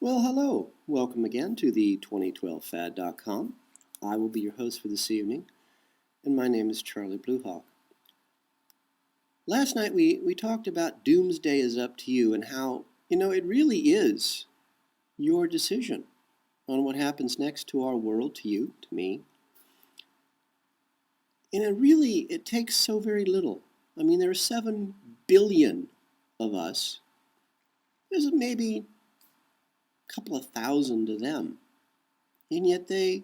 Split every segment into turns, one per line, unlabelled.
Well, hello. Welcome again to the 2012fad.com. I will be your host for this evening, and my name is Charlie Bluehawk. Last night we talked about Doomsday is up to you and how, it really is your decision on what happens next to our world, to you, to me. And it takes so very little. I mean, there are 7 billion of us. There's maybe a couple of thousand of them. And yet they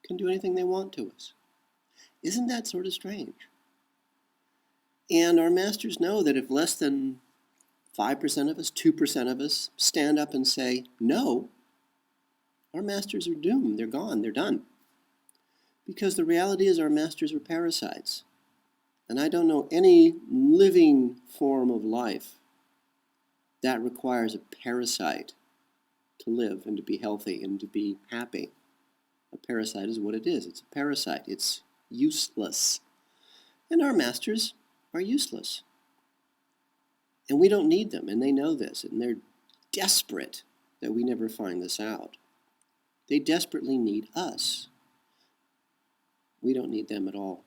can do anything they want to us. Isn't that sort of strange? And our masters know that if less than 5% of us, 2% of us stand up and say no, our masters are doomed. They're gone. They're done. Because the reality is our masters are parasites. And I don't know any living form of life that requires a parasite to live and to be healthy and to be happy. A parasite is what it is. It's a parasite. It's useless. And our masters are useless. And we don't need them, and they know this, and they're desperate that we never find this out. They desperately need us. We don't need them at all.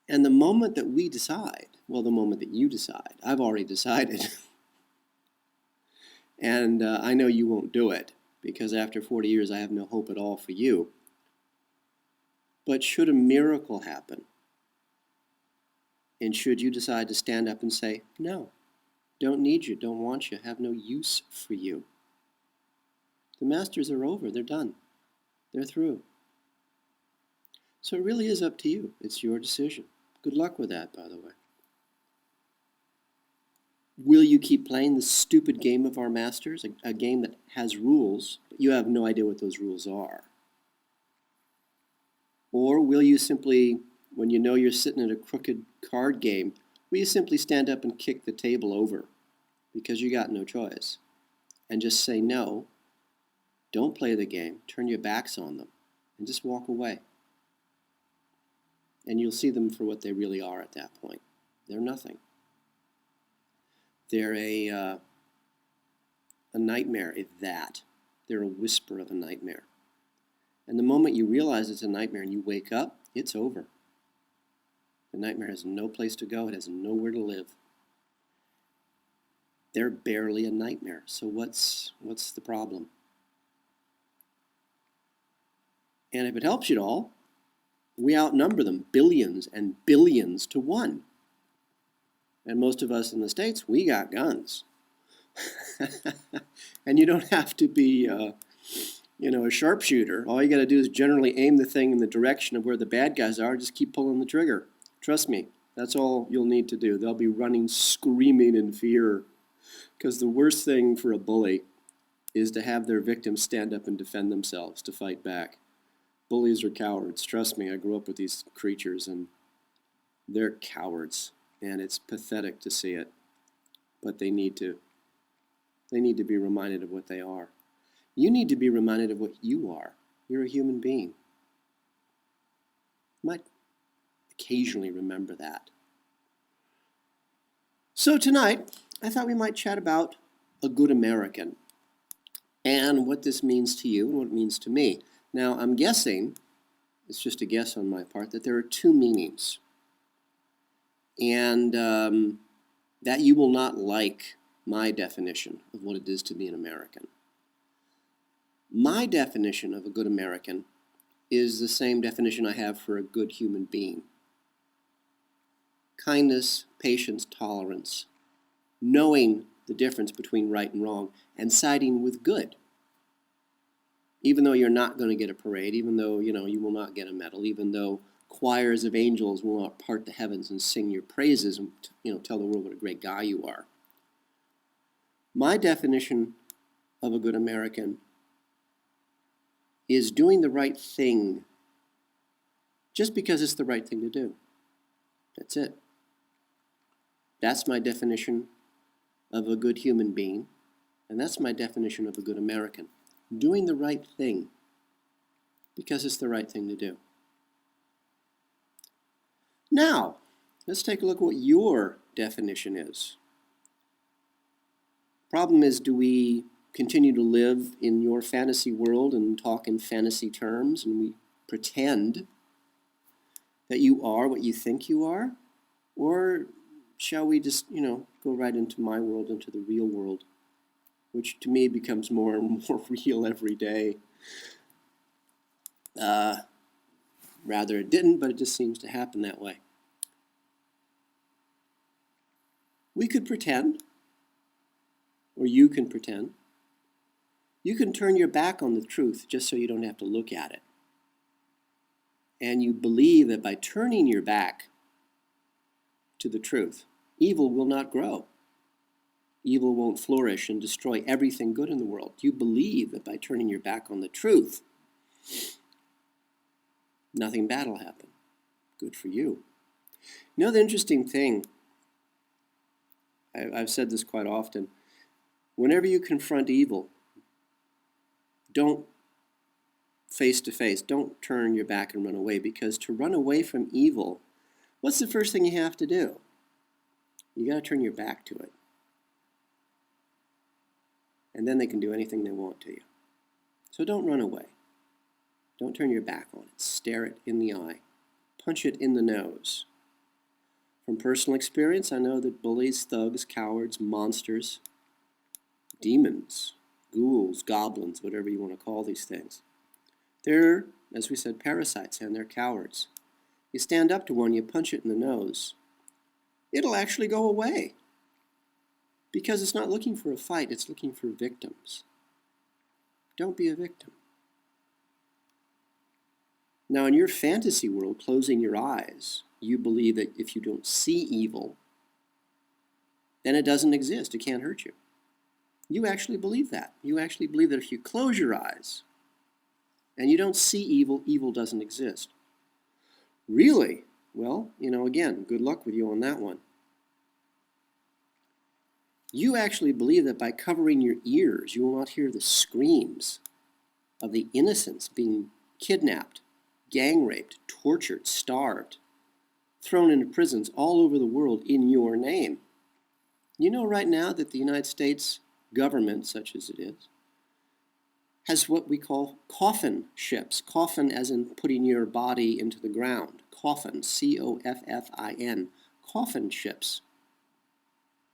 And the moment that we decide, well, the moment that you decide, I've already decided, and I know you won't do it, because after 40 years I have no hope at all for you. But should a miracle happen, and should you decide to stand up and say, no, don't need you, don't want you, have no use for you, the masters are over, they're done, they're through. So it really is up to you. It's your decision. Good luck with that, by the way. Will you keep playing the stupid game of our masters, a game that has rules, but you have no idea what those rules are? Or will you simply, when you know you're sitting at a crooked card game, will you simply stand up and kick the table over because you got no choice and just say no, don't play the game, turn your backs on them, and just walk away? And you'll see them for what they really are at that point. They're nothing. They're a nightmare, if that. They're a whisper of a nightmare. And the moment you realize it's a nightmare and you wake up, it's over. The nightmare has no place to go. It has nowhere to live. They're barely a nightmare. So what's the problem? And if it helps you at all, we outnumber them billions and billions to 1. And most of us in the States, we got guns. And you don't have to be, a sharpshooter. All you got to do is generally aim the thing in the direction of where the bad guys are. Just keep pulling the trigger. Trust me, that's all you'll need to do. They'll be running screaming in fear. Because the worst thing for a bully is to have their victims stand up and defend themselves, to fight back. Bullies are cowards. Trust me, I grew up with these creatures, and they're cowards. And it's pathetic to see it. But they need to. They need to be reminded of what they are. You need to be reminded of what you are. You're a human being. You might occasionally remember that. So tonight, I thought we might chat about a good American and what this means to you and what it means to me. Now, I'm guessing, it's just a guess on my part, that there are 2 meanings. And that you will not like my definition of what it is to be an American. My definition of a good American is the same definition I have for a good human being. Kindness, patience, tolerance, knowing the difference between right and wrong, and siding with good. Even though you're not going to get a parade, even though, you will not get a medal, even though choirs of angels will not part the heavens and sing your praises and, tell the world what a great guy you are. My definition of a good American is doing the right thing just because it's the right thing to do. That's it. That's my definition of a good human being, and that's my definition of a good American. Doing the right thing because it's the right thing to do. Now, let's take a look at what your definition is. Problem is, do we continue to live in your fantasy world and talk in fantasy terms, and we pretend that you are what you think you are? Or shall we just, go right into my world, into the real world, which to me becomes more and more real every day? Rather it didn't, but it just seems to happen that way. We could pretend, or you can pretend. You can turn your back on the truth just so you don't have to look at it. And you believe that by turning your back to the truth, evil will not grow. Evil won't flourish and destroy everything good in the world. You believe that by turning your back on the truth, nothing bad will happen. Good for you. You know the interesting thing, I've said this quite often, whenever you confront evil, don't face to face, don't turn your back and run away, because to run away from evil, what's the first thing you have to do? You got to turn your back to it. And then they can do anything they want to you. So don't run away. Don't turn your back on it. Stare it in the eye. Punch it in the nose. From personal experience, I know that bullies, thugs, cowards, monsters, demons, ghouls, goblins, whatever you want to call these things, they're, as we said, parasites, and they're cowards. You stand up to one, you punch it in the nose, it'll actually go away. Because it's not looking for a fight, it's looking for victims. Don't be a victim. Now, in your fantasy world, closing your eyes, you believe that if you don't see evil, then it doesn't exist. It can't hurt you. You actually believe that. You actually believe that if you close your eyes and you don't see evil, evil doesn't exist. Really? Well, again, good luck with you on that one. You actually believe that by covering your ears, you will not hear the screams of the innocents being kidnapped, gang raped, tortured, starved, thrown into prisons all over the world in your name. You know right now that the United States government, such as it is, has what we call coffin ships. Coffin as in putting your body into the ground. Coffin, C-O-F-F-I-N. Coffin ships.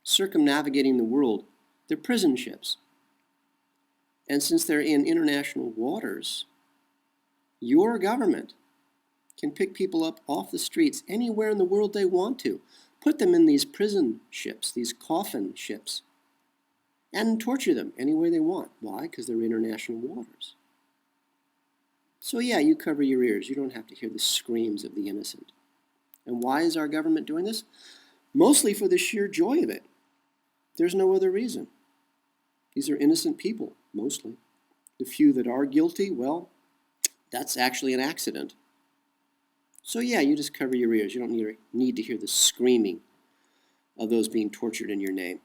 Circumnavigating the world. They're prison ships. And since they're in international waters, your government can pick people up off the streets anywhere in the world they want to, put them in these prison ships, these coffin ships, and torture them any way they want. Why? Because they're international waters. So yeah, you cover your ears. You don't have to hear the screams of the innocent. And why is our government doing this? Mostly for the sheer joy of it. There's no other reason. These are innocent people, mostly. The few that are guilty, well, that's actually an accident. So yeah, you just cover your ears. You don't need to hear the screaming of those being tortured in your name.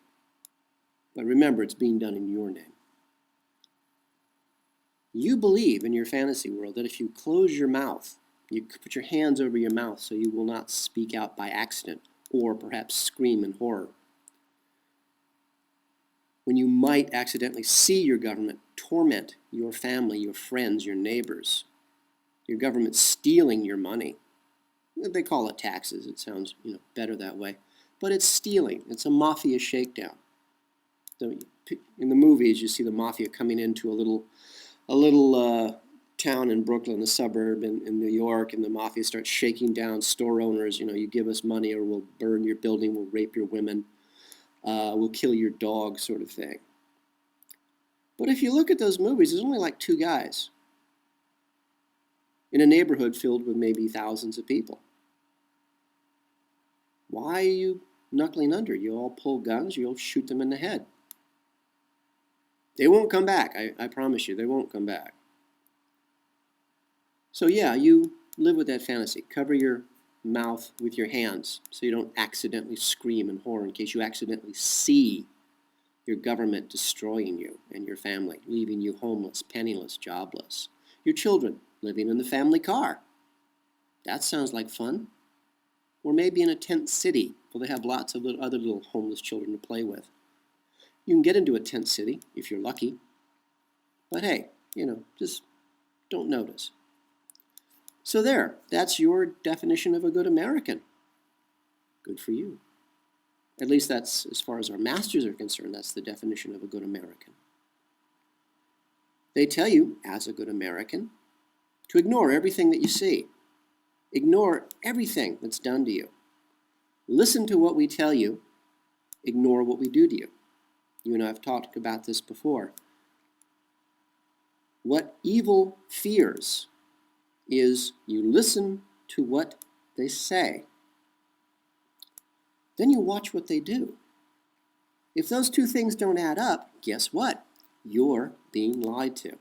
But remember, it's being done in your name. You believe in your fantasy world that if you close your mouth, you put your hands over your mouth so you will not speak out by accident or perhaps scream in horror, when you might accidentally see your government torment your family, your friends, your neighbors, your government stealing your money. They call it taxes. It sounds better that way. But it's stealing. It's a mafia shakedown. So in the movies, you see the mafia coming into a little town in Brooklyn, a suburb in New York, and the mafia starts shaking down store owners. You give us money or we'll burn your building, we'll rape your women, we'll kill your dog, sort of thing. But if you look at those movies, there's only like two guys in a neighborhood filled with maybe thousands of people. Why are you knuckling under? You all pull guns, you'll shoot them in the head. They won't come back. I promise you, they won't come back. So yeah, you live with that fantasy. Cover your mouth with your hands so you don't accidentally scream in horror in case you accidentally see your government destroying you and your family, leaving you homeless, penniless, jobless. Your children living in the family car. That sounds like fun. Or maybe in a tent city where they have lots of other little homeless children to play with. You can get into a tent city if you're lucky. But hey, just don't notice. So there, that's your definition of a good American. Good for you. At least that's, as far as our masters are concerned, that's the definition of a good American. They tell you, as a good American, to ignore everything that you see. Ignore everything that's done to you. Listen to what we tell you. Ignore what we do to you. You and I have talked about this before. What evil fears is you listen to what they say. Then you watch what they do. If those two things don't add up, guess what? You're being lied to.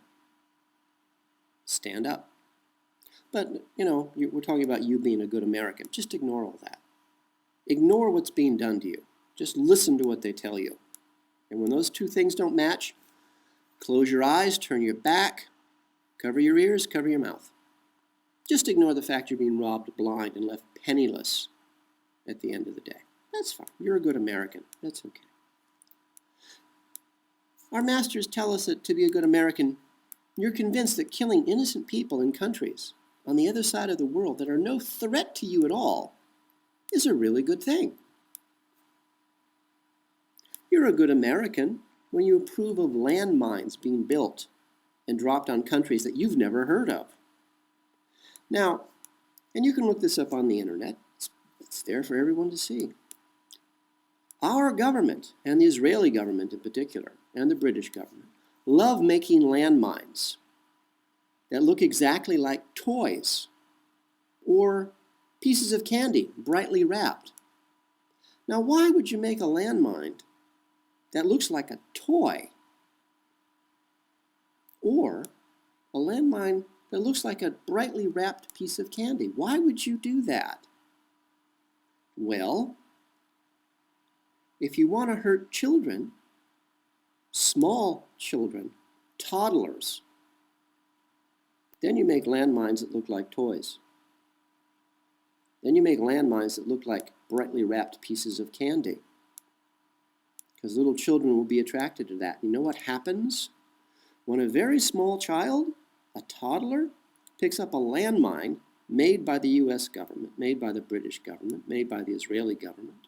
Stand up. But, we're talking about you being a good American. Just ignore all that. Ignore what's being done to you. Just listen to what they tell you. And when those two things don't match, close your eyes, turn your back, cover your ears, cover your mouth. Just ignore the fact you're being robbed blind and left penniless at the end of the day. That's fine. You're a good American. That's okay. Our masters tell us that to be a good American, you're convinced that killing innocent people in countries on the other side of the world that are no threat to you at all is a really good thing. You're a good American when you approve of landmines being built and dropped on countries that you've never heard of. Now, and you can look this up on the internet, it's there for everyone to see. Our government, and the Israeli government in particular, and the British government, love making landmines that look exactly like toys or pieces of candy brightly wrapped. Now, why would you make a landmine that looks like a toy or a landmine that looks like a brightly wrapped piece of candy? Why would you do that? Well, if you want to hurt children, small children, toddlers, then you make landmines that look like toys. Then you make landmines that look like brightly wrapped pieces of candy. Because little children will be attracted to that. You know what happens when a very small child, a toddler, picks up a landmine made by the US government, made by the British government, made by the Israeli government?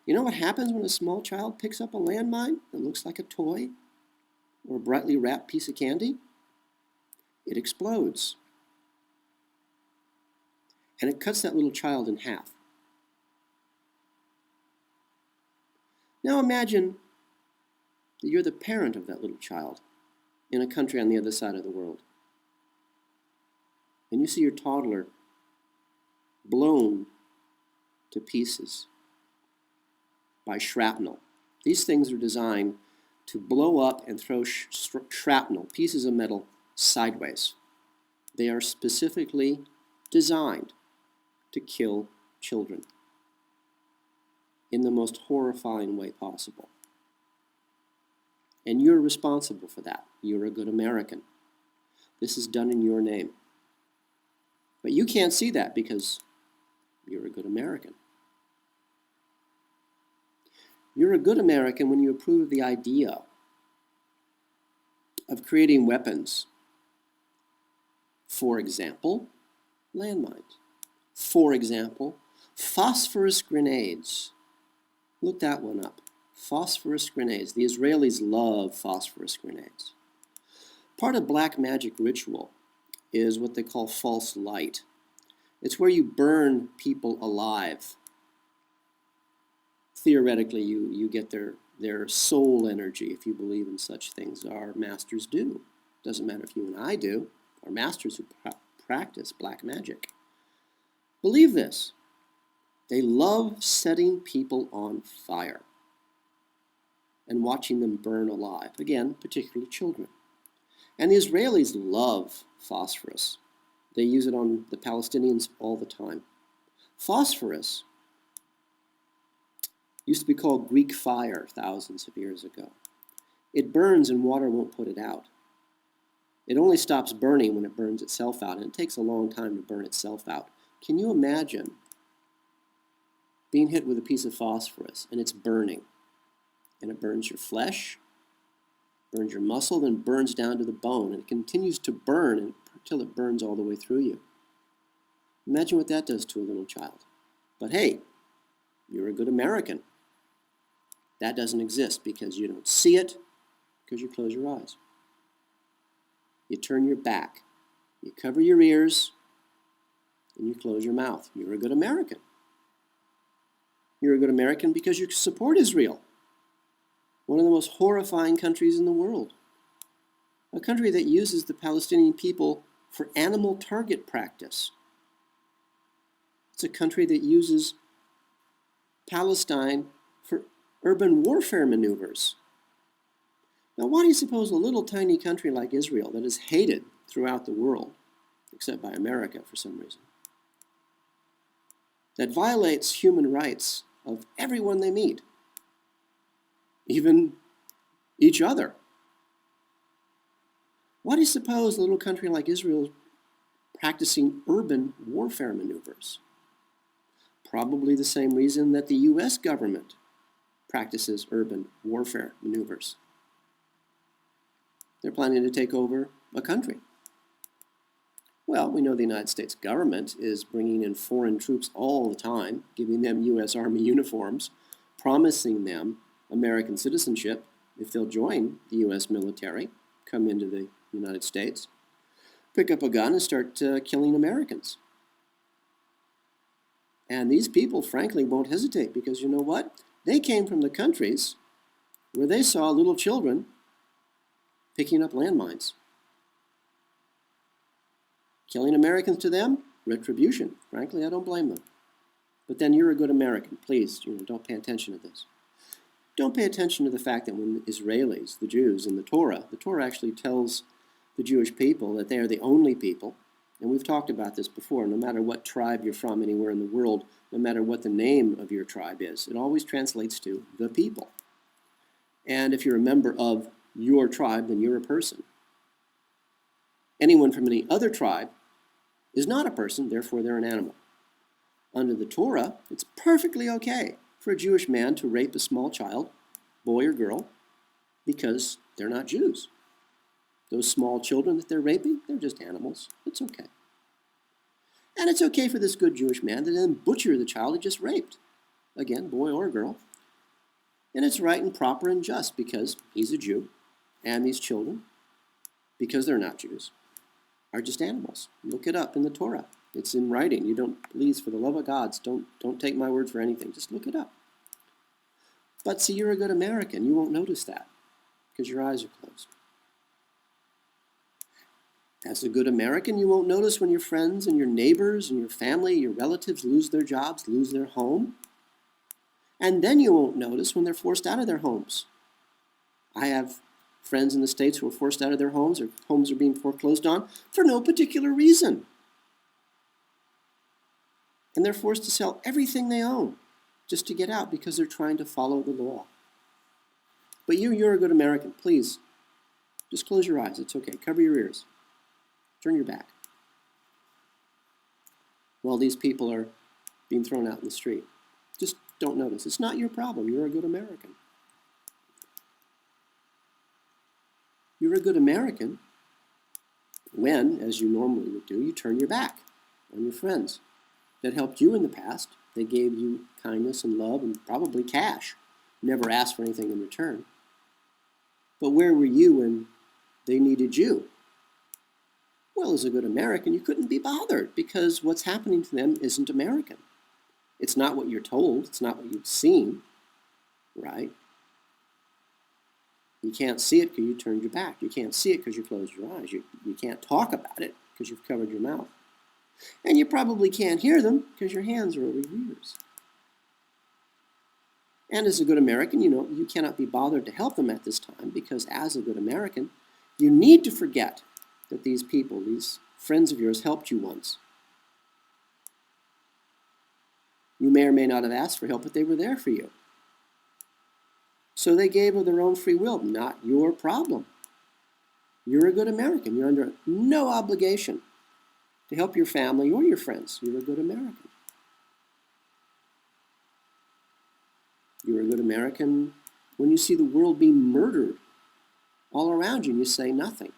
You know what happens when a small child picks up a landmine that looks like a toy or a brightly wrapped piece of candy? It explodes. And it cuts that little child in half. Now imagine that you're the parent of that little child in a country on the other side of the world. And you see your toddler blown to pieces by shrapnel. These things are designed to blow up and throw shrapnel, pieces of metal, sideways. They are specifically designed to kill children in the most horrifying way possible. And you're responsible for that. You're a good American. This is done in your name. But you can't see that because you're a good American. You're a good American when you approve of the idea of creating weapons. For example, landmines. For example, phosphorus grenades. Look that one up. Phosphorus grenades. The Israelis love phosphorus grenades. Part of black magic ritual is what they call false light. It's where you burn people alive. Theoretically, you get their soul energy, if you believe in such things. Our masters do. Doesn't matter if you and I do. Our masters who practice black magic believe this. They love setting people on fire and watching them burn alive. Again, particularly children. And the Israelis love phosphorus. They use it on the Palestinians all the time. Phosphorus used to be called Greek fire thousands of years ago. It burns and water won't put it out. It only stops burning when it burns itself out, and it takes a long time to burn itself out. Can you imagine being hit with a piece of phosphorus and it's burning And it burns your flesh, burns your muscle, then burns down to the bone. And it continues to burn until it burns all the way through you. Imagine what that does to a little child. But hey, you're a good American. That doesn't exist because you don't see it, because you close your eyes. You turn your back. You cover your ears, and you close your mouth. You're a good American. You're a good American because you support Israel, one of the most horrifying countries in the world. A country that uses the Palestinian people for animal target practice. It's a country that uses Palestine for urban warfare maneuvers. Now, why do you suppose a little tiny country like Israel, that is hated throughout the world, except by America for some reason, that violates human rights of everyone they meet, even each other? Why do you suppose a little country like Israel is practicing urban warfare maneuvers? Probably the same reason that the U.S. government practices urban warfare maneuvers. They're planning to take over a country. Well, we know the United States government is bringing in foreign troops all the time, giving them U.S. Army uniforms, promising them American citizenship if they'll join the U.S. military, come into the United States, pick up a gun and start killing Americans. And these people, frankly, won't hesitate because you know what? They came from the countries where they saw little children picking up landmines. Killing Americans to them, retribution. Frankly, I don't blame them. But then you're a good American. Please, don't pay attention to this. Don't pay attention to the fact that when the Israelis, the Jews, in the Torah actually tells the Jewish people that they are the only people. And we've talked about this before. No matter what tribe you're from anywhere in the world, no matter what the name of your tribe is, it always translates to the people. And if you're a member of your tribe, then you're a person. Anyone from any other tribe is not a person, therefore they're an animal. Under the Torah, it's perfectly okay for a Jewish man to rape a small child, boy or girl, because they're not Jews. Those small children that they're raping, they're just animals. It's okay. And it's okay for this good Jewish man to then butcher the child he just raped. Again, boy or girl. And it's right and proper and just because he's a Jew, and these children, because they're not Jews, are just animals. Look it up in the Torah. It's in writing. You don't, please, for the love of God, don't take my word for anything. Just look it up. But see, you're a good American. You won't notice that because your eyes are closed. As a good American, you won't notice when your friends and your neighbors and your family, your relatives lose their jobs, lose their home. And then you won't notice when they're forced out of their homes. I have friends in the States who are forced out of their homes or homes are being foreclosed on for no particular reason. And they're forced to sell everything they own just to get out because they're trying to follow the law. But you're a good American. Please, just close your eyes. It's okay. Cover your ears. Turn your back. While these people are being thrown out in the street. Just don't notice. It's not your problem. You're a good American. You're a good American when, as you normally would do, you turn your back on your friends that helped you in the past. They gave you kindness and love and probably cash. Never asked for anything in return. But where were you when they needed you? Well, as a good American, you couldn't be bothered because what's happening to them isn't American. It's not what you're told. It's not what you've seen, right? You can't see it because you turned your back. You can't see it because you closed your eyes. You can't talk about it because you've covered your mouth. And you probably can't hear them because your hands are over your ears. And as a good American, you cannot be bothered to help them at this time because as a good American, you need to forget that these people, these friends of yours, helped you once. You may or may not have asked for help, but they were there for you. So they gave of their own free will, not your problem. You're a good American. You're under no obligation to help your family or your friends. You're a good American. You're a good American When you see the world being murdered all around you and you say nothing.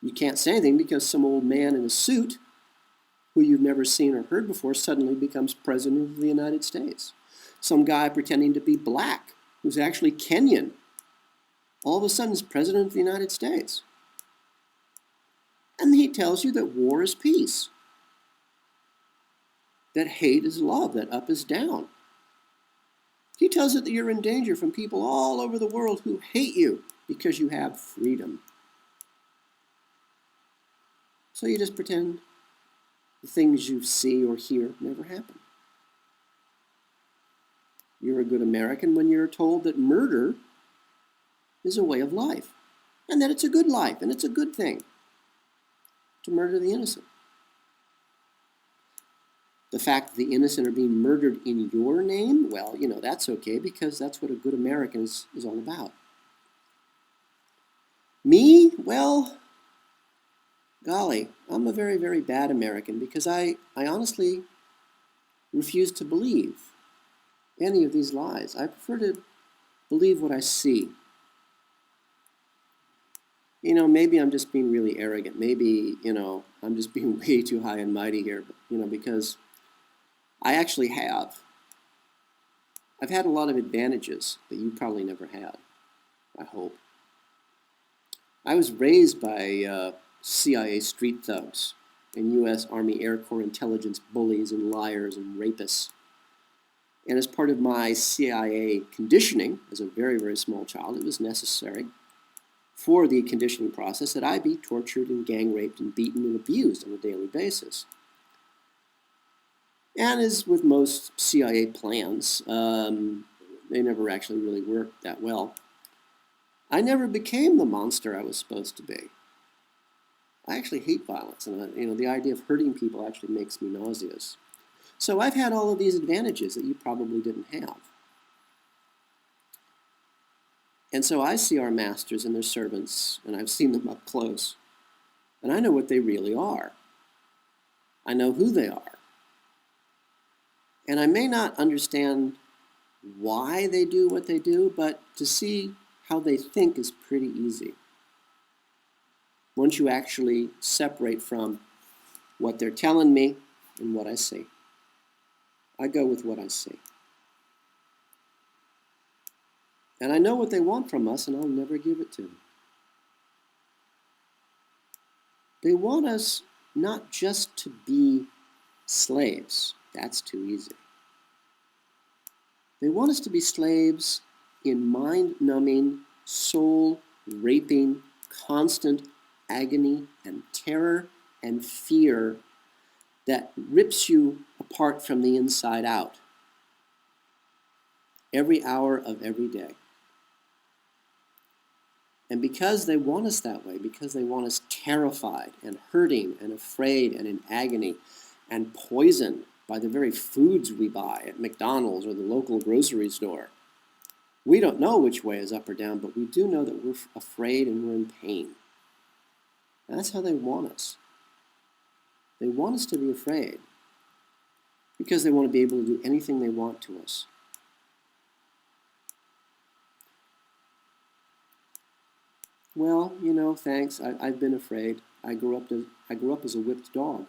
You can't say anything because some old man in a suit who you've never seen or heard before suddenly becomes president of the United States. Some guy pretending to be black who's actually Kenyan all of a sudden is president of the United States. And he tells you that war is peace, that hate is love, that up is down. He tells you that you're in danger from people all over the world who hate you because you have freedom. So you just pretend the things you see or hear never happen. You're a good American when you're told that murder is a way of life, and that it's a good life, and it's a good thing to murder the innocent. The fact that the innocent are being murdered in your name, well, that's okay because that's what a good American is all about. Me? Well, golly, I'm a very, very bad American because I honestly refuse to believe any of these lies. I prefer to believe what I see. Maybe I'm just being really arrogant. Maybe, I'm just being way too high and mighty here, because I actually have. I've had a lot of advantages that you probably never had, I hope. I was raised by CIA street thugs and U.S. Army Air Corps intelligence bullies and liars and rapists. And as part of my CIA conditioning as a very, very small child, it was necessary for the conditioning process that I be tortured and gang raped and beaten and abused on a daily basis. And as with most CIA plans, they never actually really worked that well. I never became the monster I was supposed to be. I actually hate violence, and the idea of hurting people actually makes me nauseous. So I've had all of these advantages that you probably didn't have. And so I see our masters and their servants, and I've seen them up close. And I know what they really are. I know who they are. And I may not understand why they do what they do, but to see how they think is pretty easy. Once you actually separate from what they're telling me and what I see. I go with what I see. And I know what they want from us, and I'll never give it to them. They want us not just to be slaves. That's too easy. They want us to be slaves in mind-numbing, soul-raping, constant agony and terror and fear that rips you apart from the inside out every hour of every day. And because they want us that way, because they want us terrified and hurting and afraid and in agony and poisoned by the very foods we buy at McDonald's or the local grocery store, we don't know which way is up or down, but we do know that we're afraid and we're in pain. And that's how they want us. They want us to be afraid because they want to be able to do anything they want to us. Well, thanks. I've been afraid. I grew up as a whipped dog.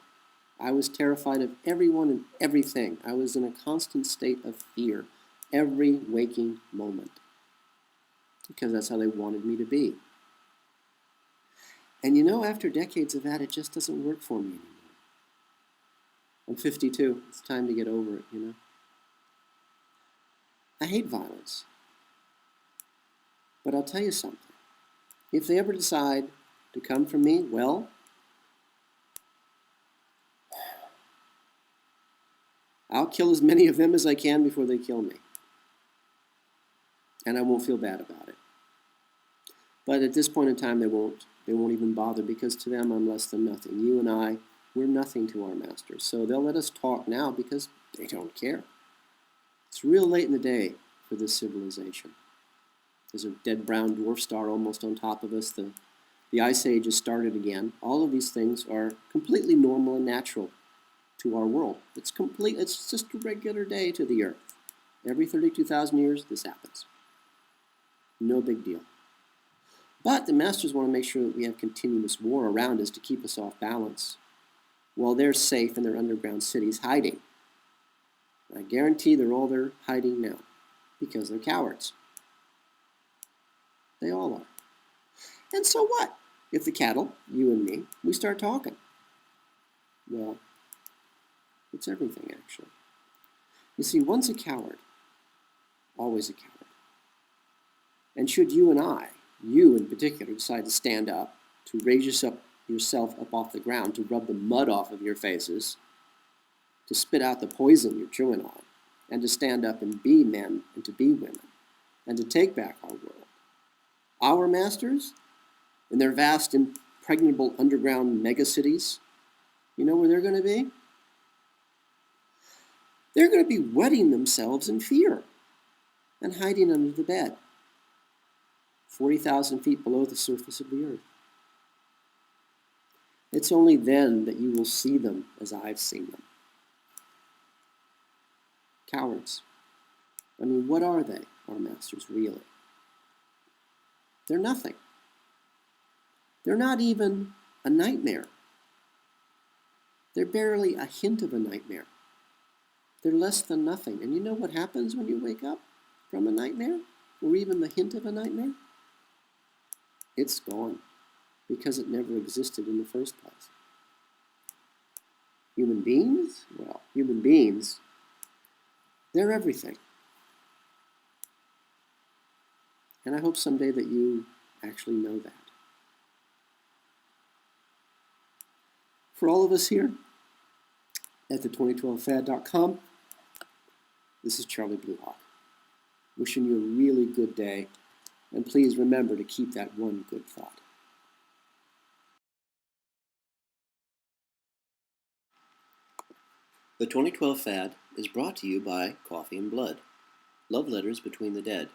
I was terrified of everyone and everything. I was in a constant state of fear every waking moment because that's how they wanted me to be. And after decades of that, it just doesn't work for me anymore. I'm 52. It's time to get over it, I hate violence. But I'll tell you something. If they ever decide to come for me, well, I'll kill as many of them as I can before they kill me. And I won't feel bad about it. But at this point in time, they won't even bother because to them, I'm less than nothing. You and I, we're nothing to our masters. So they'll let us talk now because they don't care. It's real late in the day for this civilization. There's a dead brown dwarf star almost on top of us. The Ice Age has started again. All of these things are completely normal and natural to our world. It's just a regular day to the Earth. Every 32,000 years, this happens. No big deal. But the masters want to make sure that we have continuous war around us to keep us off balance, while they're safe in their underground cities hiding. I guarantee they're all there hiding now, because they're cowards. They all are. And so what? If the cattle, you and me, we start talking. Well, it's everything, actually. You see, once a coward, always a coward. And should you and I, you in particular, decide to stand up, to raise yourself up off the ground, to rub the mud off of your faces, to spit out the poison you're chewing on, and to stand up and be men and to be women, and to take back our world, our masters, in their vast, impregnable underground megacities, you know where they're going to be? They're going to be wetting themselves in fear and hiding under the bed, 40,000 feet below the surface of the earth. It's only then that you will see them as I've seen them. Cowards. I mean, what are they, our masters, really? They're nothing. They're not even a nightmare. They're barely a hint of a nightmare. They're less than nothing. And you know what happens when you wake up from a nightmare? Or even the hint of a nightmare? It's gone. Because it never existed in the first place. Human beings? Well, human beings, they're everything. And I hope someday that you actually know that. For all of us here at the2012fad.com, this is Charlie Bluehawk, wishing you a really good day, and please remember to keep that one good thought. The 2012 Fad is brought to you by Coffee and Blood, Love Letters Between the Dead,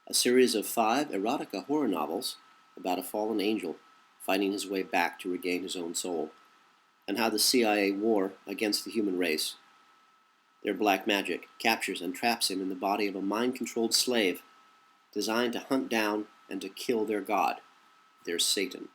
a series of 5 erotica horror novels about a fallen angel finding his way back to regain his own soul, and how the CIA war against the human race, their black magic, captures and traps him in the body of a mind-controlled slave designed to hunt down and to kill their god, their Satan.